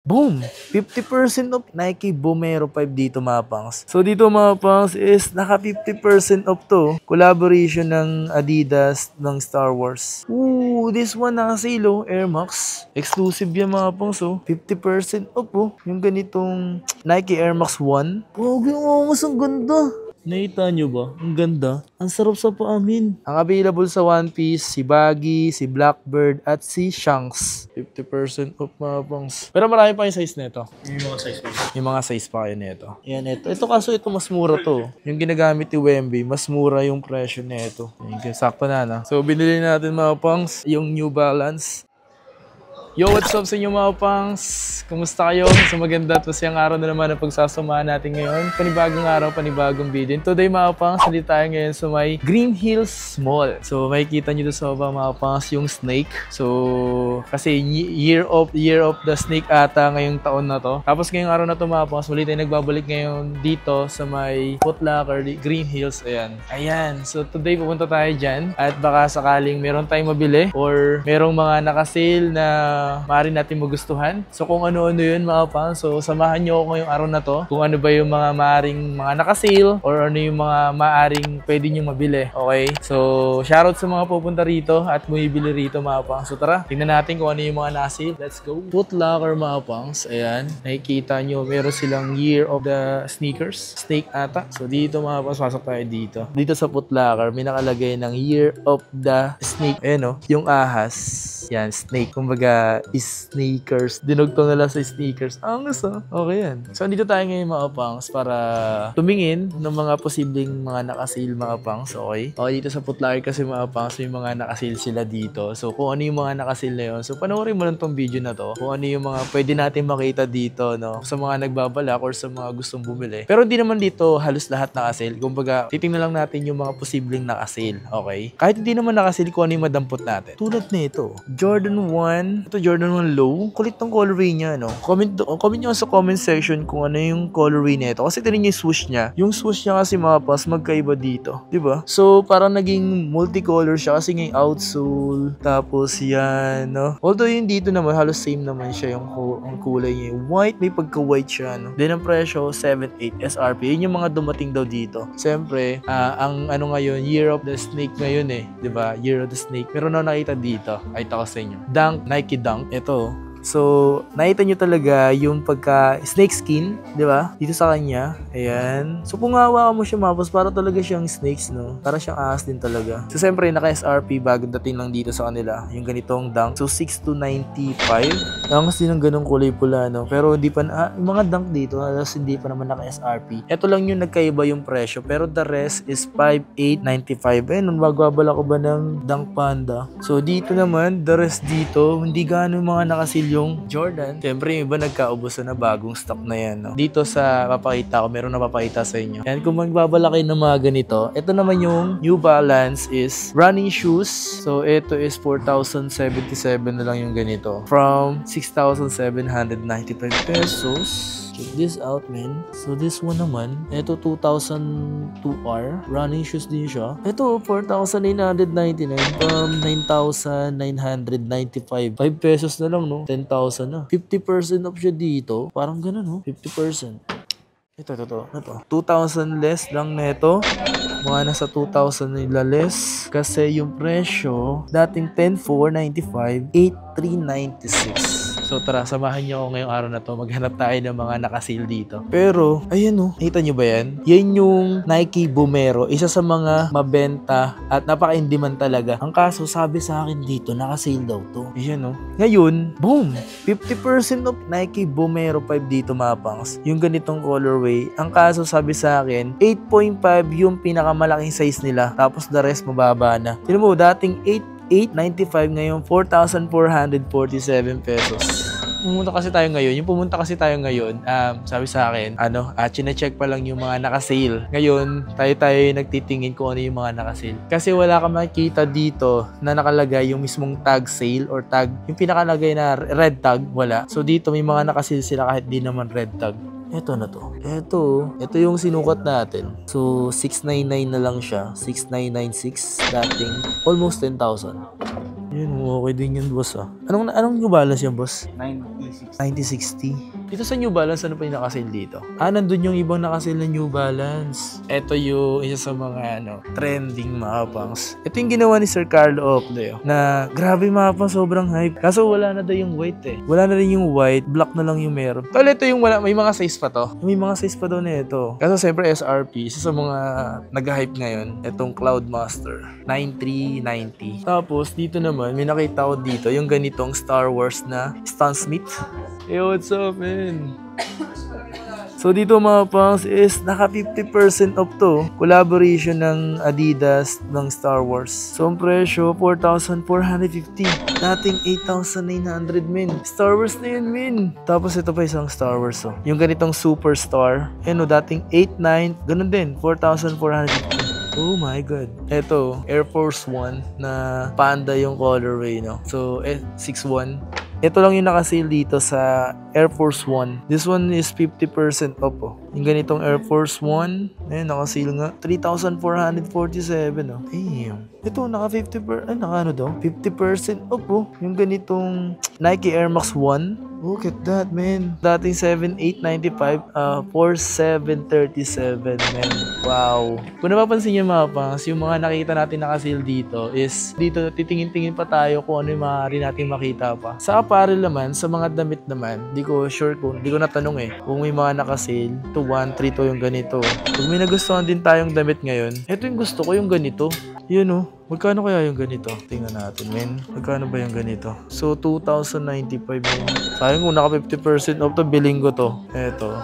Boom! 50% off Nike Vomero 5 dito mga pangs. So dito mga pangs is naka 50% off to. Collaboration ng Adidas ng Star Wars. Ooh, this one naka sale oh, Air Max. Exclusive yan mga pangs oh. 50% off oh. Yung ganitong Nike Air Max 1. Pogi ang ang ganda. Nakita nyo ba? Ang ganda. Ang sarap sa paamin. Ang available sa One Piece, si Baggy, si Blackbird, at si Shanks. 50% off mga pangs. Pero marami pa yung size nito. Yung mga size pa. Yung mga size pa kayo nito. Yan ito. Ito kaso ito mas mura to. Yung ginagamit ni Wemby, mas mura yung presyo nito. Yung sakto na. So binili natin mga pangs yung New Balance. Yo, what's up sa inyo mga pangs? Kumusta kayo? Sa maganda at masayang araw na naman ang pagsasamahan natin ngayon. Panibagong araw, panibagong video. Today mga pangs, hindi tayo ngayon sa may Green Hills Mall. So makikita nyo doon sa baba mga pangs yung snake. So kasi year of the snake ata ngayong taon na to. Tapos ngayong araw na to mga pangs, muli tayo nagbabalik ngayon dito sa may Foot Locker, Green Hills. Ayan. So today pupunta tayo dyan at baka sakaling meron tayong mabili or merong mga nakasale na maaari natin magustuhan. So kung ano-ano yun mga pang, so samahan nyo ako ngayong araw na to. Kung ano ba yung mga maaring mga nakasale or ano yung mga maaring pwede nyo mabili. Okay? So shoutout sa mga pupunta rito at bumibili rito mga pang. So tara, tingnan natin kung ano yung mga nakasale. Let's go. Foot Locker mga pangs. Ayan. Nakikita nyo, meron silang Year of the Sneakers. Snake ata. So dito mga pangs, pasok tayo dito. Dito sa Foot Locker, may nakalagay ng Year of the Snake. Ayan o, yung ahas. Yan, snake. Kumbaga, sneakers. Dinugtong na lang sa sneakers. Angas ah. Okay yan. So, andito tayo ngayon mga pangs para tumingin ng mga posibleng mga nakasale mga pangs. Okay? Okay, dito sa Foot Locker kasi mga pangs, may mga nakasale sila dito. So, kung ano yung mga nakasale na yun. So, panoorin mo lang tong video na to. Kung ano yung mga pwede natin makita dito, no? Sa mga nagbabalak or sa mga gustong bumili. Pero hindi naman dito halos lahat nakasale. Kumbaga, titingnan lang natin yung mga posibleng nakasale. Okay? Kahit hindi naman nakasale, kung ano yung madampot natin. Tulad nito. Jordan 1. Ito Jordan 1 low. Kulit ng colorway niya, no? Comment nyo sa comment section kung ano yung colorway nito. Kasi tinan nyo yung swoosh niya. Yung swoosh niya kasi mga pas, magkaiba dito. Diba? So, parang naging multicolor siya kasi yung outsole. Tapos yan, no? Although yung dito naman, halos same naman siya yung kulay niya. White, may pagka-white siya, no? Then ang presyo, 7.8 SRP. Yun yung mga dumating daw dito. Siyempre, ang ano ngayon, Year of the Snake ngayon eh. Diba? Year of the Snake. Meron na nakita dito. Ay, tako sa inyo. Dunk, Nike Dunk. Ito. So, nakita nyo talaga yung pagka snake skin, di ba? Dito sa kanya. Ayan. So, kung hawakan mo siya mapos, para talaga siyang snakes, no? Para siyang ahas din talaga. So, siyempre, naka-SRP bagong dating lang dito sa kanila. Yung ganitong dunk. So, 6,295. Angas din ng ganong kulay pula, no? Pero, hindi pa na, yung mga dunk dito, halos hindi pa naman naka-SRP. Ito lang yung nagkaiba yung presyo. Pero, the rest is 5,895. Ayun, magbabala ko ba ng Dunk Panda? So, dito naman, the rest dito, hindi gano'ng mga nakasil yung Jordan. Siyempre, yung iba nagkaubusan na bagong stock na yan. No? Dito sa papakita ko, meron na papakita sa inyo. And kung magbabala kayo ng mga ganito, ito naman yung New Balance is running shoes. So, ito is 4,077 na lang yung ganito. From 6,795 pesos. Check this out, man. So, this one naman, ito 2,002R. Running shoes din siya. Ito, 4,999 from 9,995. 5 pesos na lang, no? 10,000 na. 50% off siya dito. Parang ganun, no? 50%. Ito. 2,000 less lang neto. Mga nasa 2,000 nila less. Kasi yung presyo, dating 10,495, 8,396. So tara, samahan niyo ako ngayong araw na to. Maghanap tayo ng mga nakasale dito. Pero, ayan o. Nakita niyo ba yan? Yan yung Nike Vomero. Isa sa mga mabenta at napaka-in-demand talaga. Ang kaso, sabi sa akin dito, nakasale daw to. Ayan o. Ngayon, boom! 50% of Nike Vomero 5 dito mga pangs. Yung ganitong colorway. Ang kaso, sabi sa akin, 8.5 yung pinakamalaking size nila. Tapos the rest mababa na. Tinan mo, dating 895 ngayon 4,447 pesos. Pumunta kasi tayo ngayon, sabi sa akin, chine-check pa lang yung mga nakasale. Ngayon, tayo nagtitingin kung ano yung mga nakasale. Kasi wala ka makikita dito na nakalagay yung mismong tag sale or tag, yung pinakalagay na red tag, wala. So dito may mga nakasale sila kahit di naman red tag. Ito na to. Ito yung sinukat natin. So, 699 na lang siya. 6,996 dating. Almost 10,000. Yun, okay din yun, boss, ah. Anong New Balance yan, boss? 9060. 9060. Dito sa New Balance, ano pa yung nakasale dito? Nandun yung ibang nakasale na New Balance. Ito yung isa sa mga, trending mga pangs. Ito yung ginawa ni Sir Carlo Oakley, na grabe mga pangs, sobrang hype. Kaso wala na daw yung white, eh. Wala na rin yung white, black na lang yung meron. Tol, ito yung wala, may mga size pa to. May mga size pa daw na ito. Kaso siyempre SRP, isa sa mga nag-hype ngayon, itong Cloudmaster 9390. Tapos dito naman, may nakita ko dito yung ganitong Star Wars na Stan Smith. Hey, what's up, man? So dito mga pangs is naka 50% off to. Collaboration ng Adidas ng Star Wars. So ang presyo 4,450. Dating 8,900 min. Star Wars na yun min. Tapos ito pa isang Star Wars oh. Yung ganitong Superstar. Dating 8,900. Ganun din 4,450. Oh my God. Ito, Air Force One na panda yung colorway, no? So, 6'1". Ito lang yung nakasale dito sa Air Force One. This one is 50% off, oh. Yung ganitong Air Force One, nakasale nga. 3,447, oh. Damn. Ito, naka 50%, naka 50% off, oh. Yung ganitong Nike Air Max 1. Look at that, man. Dating 7,895, 4,737, man. Wow. Kung napapansin niyo mga pangs, yung mga nakita natin nakasale dito is, dito titingin-tingin pa tayo kung ano yung maaari natin makita pa. Sa apparel naman, sa mga damit naman, di ko sure kung, di ko natanong kung may mga nakasale. To 1,3 to yung ganito. Kung may nagustuhan din tayong damit ngayon, ito yung gusto ko, yung ganito. Yun oh. Magkano kaya yung ganito? Tingnan natin, men. Magkano ba yung ganito? So, 2,095, men. Sayang kung naka 50% off to, billing ko to. Eto.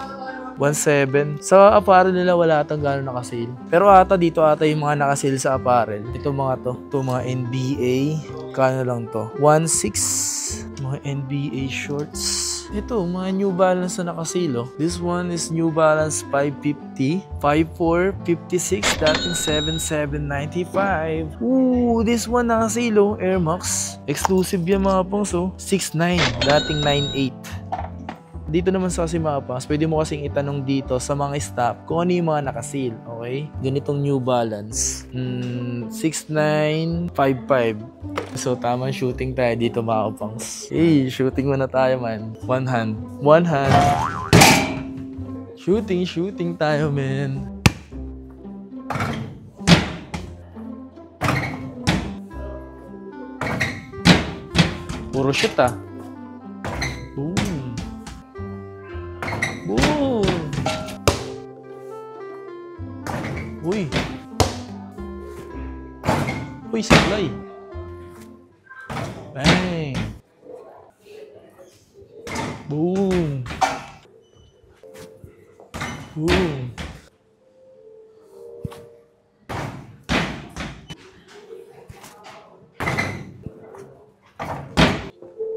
1,700. Sa apparel nila, wala atang gano'n nakasale. Pero dito yung mga nakasale sa apparel. Ito mga to. Ito mga NBA. Kano lang to? 1,600. Mga NBA shorts. Ito, mga New Balance na nakasale, oh. This one is New Balance 550, 54, 56, dating 7,795. Ooh, this one nakasale, oh. Air Max. Exclusive yan mga pangs, oh. 6,900, dating 9,800. Dito naman sa kasi mga pangs, pwede mo kasing itanong dito sa mga staff kung ano yung mga nakasale, okay? Ganitong New Balance. 6,955. So, tamang shooting tayo dito mga pangs. Hey, shooting muna tayo, man. One hand. Shooting tayo, man. Puro shoot, ah. Boom. Uy, supply. Bang. Boom.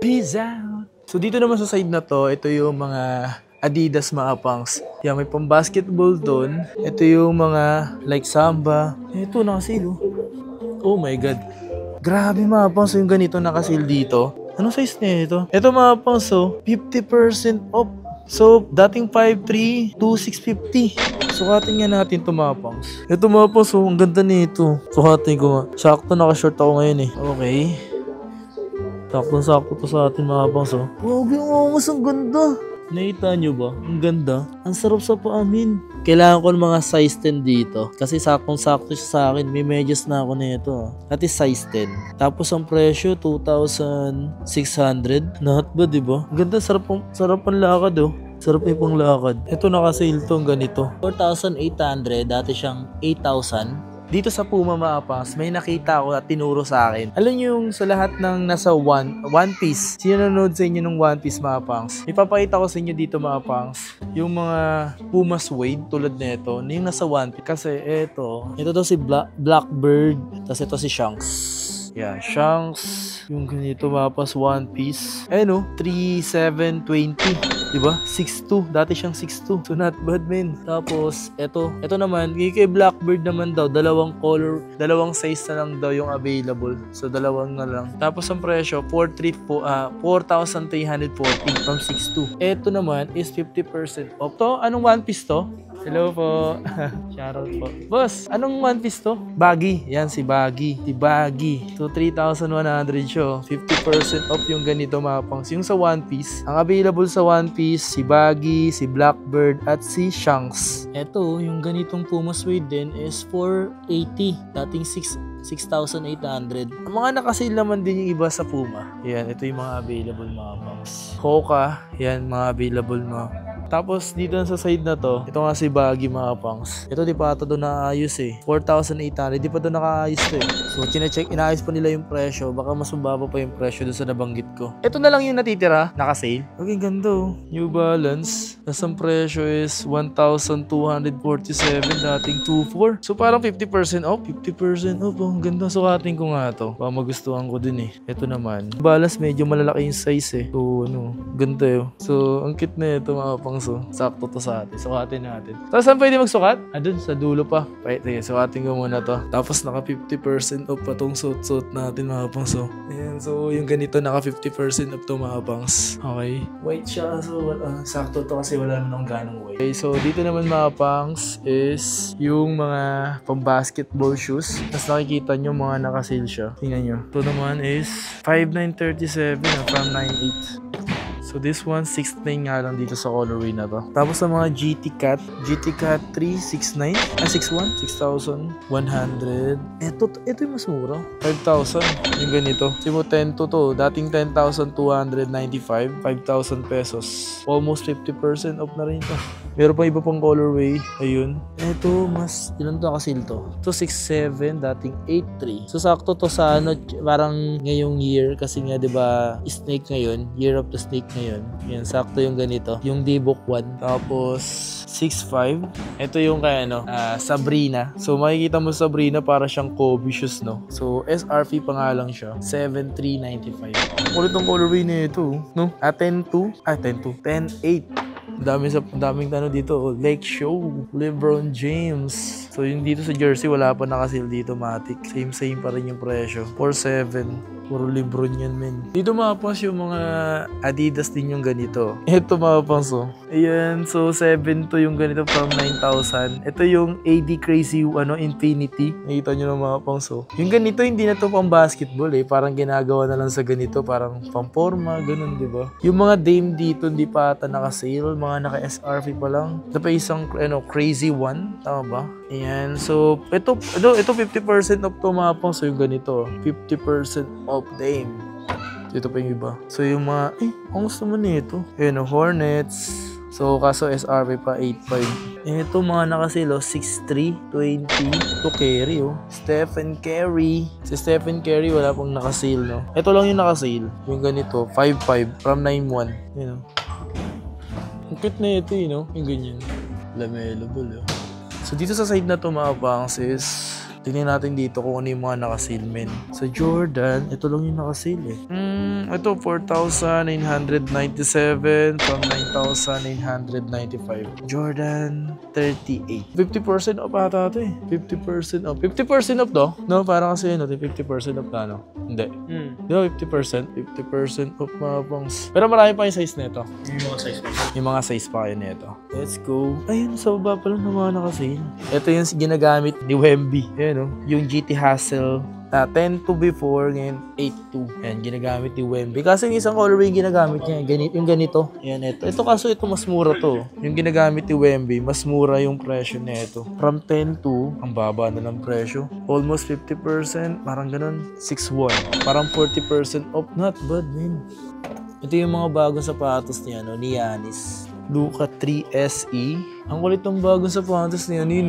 Peace out. So dito naman sa side na to, ito yung mga Adidas mga pangs. Yan, may pang basketball doon. Ito yung mga like Samba. Ito nakasale, oh. Oh my God. Grabe mga pangs, yung ganito nakasil dito. Anong size na ito? Ito mga pangs, 50% off. So, dating 5,300, 2,650. Sukatin nga natin ito mga pangs. Ito mga pangs, ang ganda nito. Sukatin ko nga. Sakto nakashort ako ngayon eh. Okay. Sakto to sa atin mga pangs. Huwag yung angas, ang ganda. Nakita nyo ba? Ang ganda. Ang sarap sa paamin. Kailangan ko ng mga size 10 dito. Kasi saktong-sakto siya sa akin. May medyas na ako nito. At is size 10. Tapos ang presyo, 2,600. Not bad, diba? Ang ganda. Sarap ang lakad, oh. Sarap yung pang lakad. Ito nakasale to, ganito. 4,800. Dati siyang 8,000. Dito sa Puma mga pangs, may nakita ako at tinuro sa akin. Alam niyo yung sa lahat ng nasa One Piece. Sino nanonood sa inyo ng One Piece mga pangs? Ipapakita ko sa inyo dito mga pangs. Yung mga Puma suede tulad nito, yung nasa One Piece. Kasi ito daw si Blackbird, tapos ito si Shanks. Yan, Shanks. Yung ganito mga pangs, One Piece. 3,720. Diba? 6'2". Dati siyang 6'2". So not bad, man. Tapos, ito naman, kay Blackbird naman daw, dalawang size na lang daw yung available. So, dalawang na lang. Tapos, ang presyo, 4,340 from 6'2". Ito naman is 50% off. To, anong One Piece to? Hello po. Shoutout po. Boss, anong One Piece to? Baggy. Yan, si Baggy. Si Baggy. So, 3,100 siya. 50% off yung ganito mga pangs. Yung sa One Piece, ang available sa One Piece, si Baggy, si Blackbird, at si Shanks. Eto, yung ganitong Puma Suede din is 480. Dating 6,800. Ang mga nakasale naman din yung iba sa Puma. Yan, ito yung mga available mga pangs. Hoka, yan, mga available mga. Tapos dito sa side na to, ito nga si Baggy mga pangs. Ito di pa ito doon naayos eh. 4,800, di pa doon nakaayos to eh. So chine-check, inaayos pa nila yung presyo. Baka mas mababa pa yung presyo doon sa nabanggit ko. Ito na lang yung natitira, nakasale. Okay, ganda oh. New Balance. Nasang presyo is 1,247, dating 2,400. So parang 50% off, 50% off. Oh, ang ganda, sukatin ko nga to. Baka magustuhan ko din eh. Ito naman. Balance medyo malalaki yung size eh. So ano, ganda yun. So ang cute na ito mga pangs. So, sakto to sa atin. Sukatin natin. Tapos saan pwede magsukat? Doon, sa dulo pa. Right, sige, sukatin ko muna to. Tapos naka 50% off pa tong suit natin mga pangs. So, ayan. So, yung ganito naka 50% off to mga pangs. Okay. White siya. So, sakto to kasi wala naman akong ganong white. Okay, so dito naman mga pangs is yung mga pang basketball shoes. Tapos nakikita nyo mga naka-sale siya. Tingnan nyo. Ito naman is 5,937 from 9,800. So this one, 6.9 nga lang dito sa colorway na to. Tapos sa mga GT Cat 369, 61, 6,100. Ito yung mas mura. 5,000. Yung ganito. Simo 10 to to. Dating 10,295, 5,000 pesos. Almost 50% off na rin to. Meron pa iba pang colorway. Ayun. Ito, mas, ilan to nakasil to? Ito, 6,700, dating 8,300. So, sakto to sa, ano, parang ngayong year. Kasi nga, di ba, Snake ngayon. Year of the Snake ngayon. Yan, sakto yung ganito. Yung D-Book 1. Tapos, 6,500. Ito yung kaya, ano, Sabrina. So, makikita mo Sabrina para siyang Kobe shoes, no? So, SRP pa nga lang siya. 7,395. Kulit ang colorway na ito, no? 10,800. Daming ano dito, Lake Show, LeBron James. So yung dito sa jersey wala pa nakasil dito, matic. Same pa rin yung presyo. 4,700. Puro LeBron yan, men. Dito mapas yung mga Adidas din yung ganito. Ito mapas oh. Ayan, so 7 to yung ganito from 9,000. Ito yung AD Crazy Infinity. Nakita nyo ng mga pangso. Yung ganito hindi na to pang basketball eh. Parang ginagawa na lang sa ganito. Parang pang forma, ganun, di ba? Yung mga Dame dito hindi pa ata naka-sale. Mga naka-SRP pa lang. Ito pa isang Crazy One. Tama ba? Ayan, so ito 50% off to mga pangso yung ganito. 50% off Dame. Ito pa yung iba. So yung mga, ang gusto mo nito. Ayan, Hornets. So, kaso SRP pa 8,500. Ito mga nakasilo, 6,320 to carry, oh. Stephen Curry. Si Stephen Curry wala pang nakasale, no? Ito lang yung nakasale. Yung ganito, 5,500 from 9,100. You know. Ang cute na ito, you know? Yung ganyan. Lamelable, oh. So, dito sa side na to mga pangs is tingnan natin dito kung ano yung mga nakasale, men. Sa Jordan, ito lang yung nakasale eh. Ito 4,997 from 9,995. Jordan 38. 50% off ata ito eh. 50% off. 50% off do? No, parang kasi yun, 50% off na, no? Hindi. Di ba 50%? 50% off mga pangs. Pero marami pa yung size nito. Yung mga size pa. Yung mga size pa kayo nito. Let's go. Ayun, sa baba pa lang ng mga nakasale. Ito yung ginagamit ni Wemby. Ayan, no? Yung GT Hassel 10 to before, ngayon 8 to. Ayan, ginagamit ni Wemby. Kasi yung isang colorway yung ginagamit niya, yung ganito. Ayan, ito. Ito kaso ito mas mura to. Yung ginagamit ni Wemby, mas mura yung presyo nito. From 10 to, ang baba na ng presyo. Almost 50%, parang ganun. 6,100. Parang 40% off. Not bad, man. Ito yung mga bagong sapatos niya, no, ni Giannis. Luka 3 SE. Ang kulit ng bagong sapatos niya, ni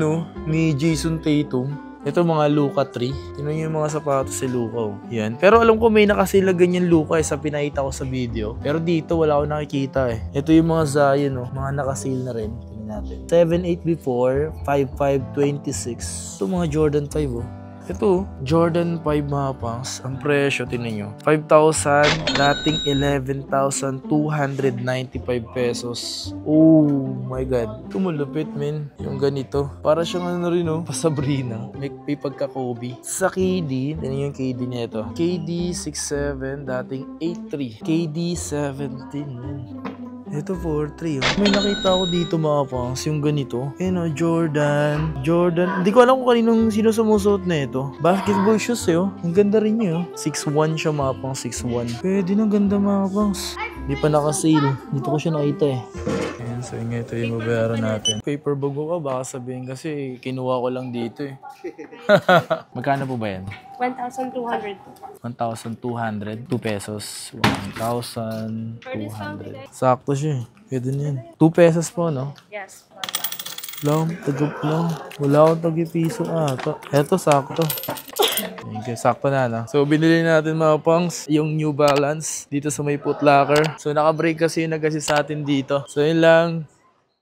Jason Tatum. Ito mga Luka 3. Tingnan nyo yung mga sapatos si Luka. Oh. Yan. Pero alam ko may nakasila ganyan Luka sa pinakita ko sa video. Pero dito wala akong nakikita eh. Ito yung mga Zion, mga nakasil na rin. Tingnan natin. 7.8 before, 5.526. Ito mga Jordan 5 oh. Ito, Jordan 5 mga pangs. Ang presyo, tingnan nyo. 5,000, dating 11,295 pesos. Oh my God. Ito malupit, men. Yung ganito. Para siyang ano rin, oh. Pa-Sabrina. May pagka-Kobe. Sa KD, tingnan yung KD niya ito. KD 6,7, dating 8,3. KD 17, men. Ito 4-3. Oh. May nakita ako dito mga pangs, yung ganito. Jordan. Jordan. Hindi ko alam kung sino sumusuot na ito. Basketball shoes oh. Ang ganda rin niya. 6'1 siya mga pangs, 6'1. Pwede na ganda mga pangs. Hindi pa naka-sale. Dito ko siya nakita eh. Ayan, so yung ito yung babayaran natin. Paper bag ko baka sabihin kasi kinuha ko lang dito eh. Magkano po ba yan? 1,200. 1,200. 2 pesos. 1,200. Sakto siya eh. Pwede na yan. 2 pesos po, no? Yes. Lang, tagap lang. Wala akong tagi-piso ata. Eto, sakto. Okay, sakto na, no? So, binili natin mga pangs yung New Balance dito sa may Foot Locker. So, naka-break kasi yung nag-assist sa atin dito. So, yun lang.